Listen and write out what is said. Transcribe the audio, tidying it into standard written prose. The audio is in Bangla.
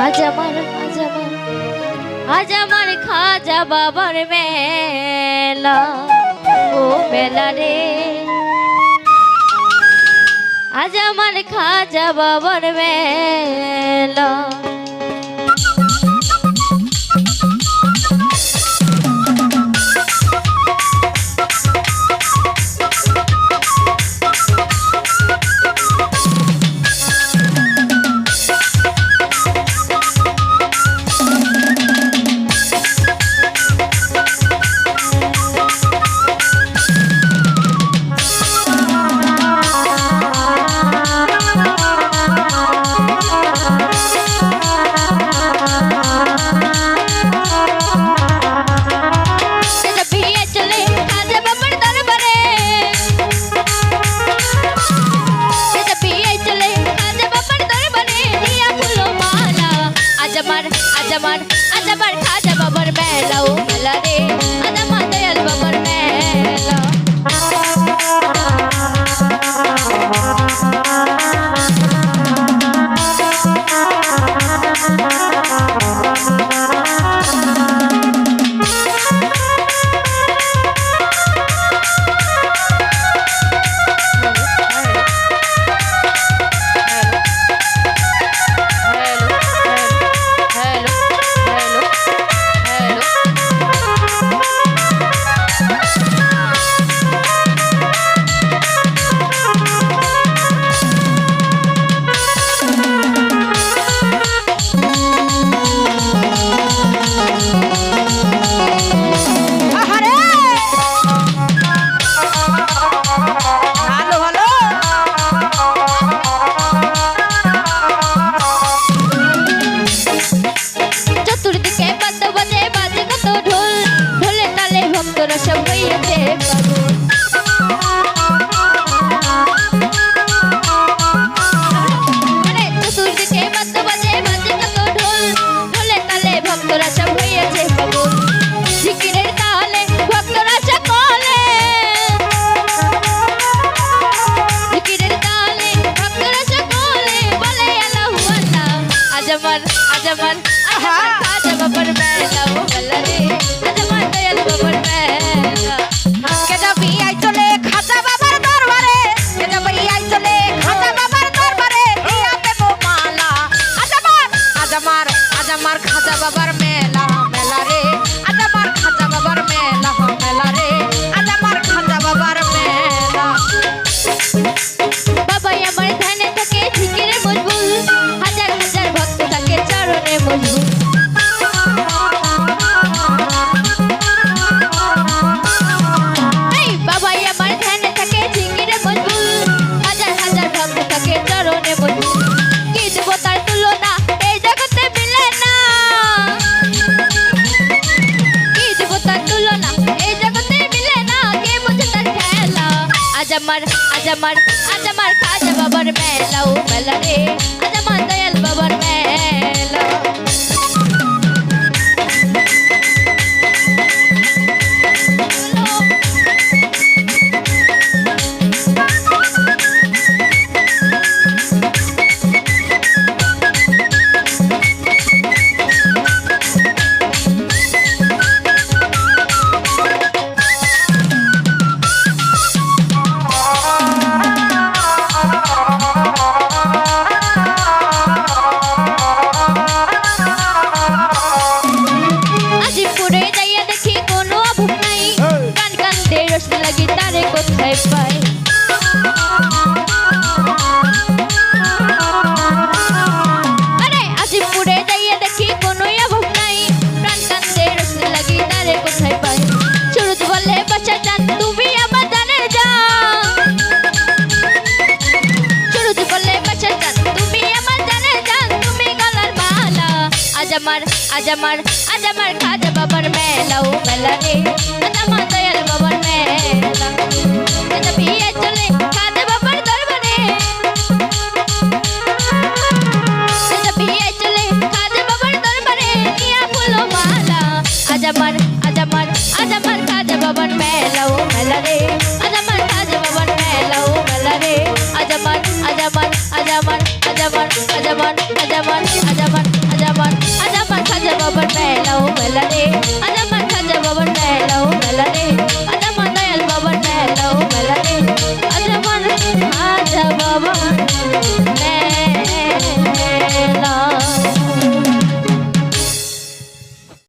আজ আমার খাজা বাবার মেলা, ও মেলা রে। আজ আমার খাজা বাবার মেলা। আজ আমার খাজা বাবার মেলা, ও মেলা রে। আজ আমার দয়াল বাবার মেলা। আজ আমার খাজা বাবার মেলা, ও মেলা রে। আজ আমার দয়াল বাবার মেলা। কে যাবি আই চলে খাজা বাবার দরবারে, কে যাবি আই চলে খাজা বাবার দরবারে, দিয়া দেব মালা। আজ আমার খাজা বাবার মেলা, মেলা রে। আজ আমার খাজা বাবার মেলা, মেলা রে। আজ আমার খাজা বাবার মেলা। বাবাই আমার ধ্যানে থাকে জিকিরে মজবুল, হাজার হাজার ভক্ত থাকে চরণে মজবুল। বাবাই আমার ধ্যানে থাকে জিকিরে মজবুল, হাজার হাজার ভক্ত থাকে চরণে মজবুল। কি দেব তার তুলনা এই জগতে মিলে না, কি দেব তার তুলনা এই জগতে মিলে না। কে বুঝে তার খেলা। আজ আমার খাজা বাবার মেলা, ও মেলা রে। আজ আমার দয়াল বাবার মেলা। কোথায় পাই আরে আজিমপুরে যাইয়া দেখি কোনো অভাব নাই, প্রাণ কান্দে রসুল লাগি তারে কোথায় পাই। সুরজ বলে বাসা চান তুমি আমার জানের জান, সুরজ বলে বাসা চান তুমি আমার জানের জান, তুমি গলার মালা। আজ আমার খাজা বাবার মেলা, ও মেলা রে। আজ আমার দয়াল বাবার মেলা। চলে খাজা বাবার দরবারে, চলে খাজা বাবার দরবারে, নিয়া ফুলো মালা। আজ আমার খাজা বাবার মেলা, ও মেলা রে। আজ আমার খাজা বাবার মেলা, ও মেলা রে। আজ আমার ও মেলা রে আজ আমার খাজা বাবার মেলা ও মেলা রে আজ আমার দয়াল বাবার মেলা ও মেলা রে আজ আমার খাজা বাবার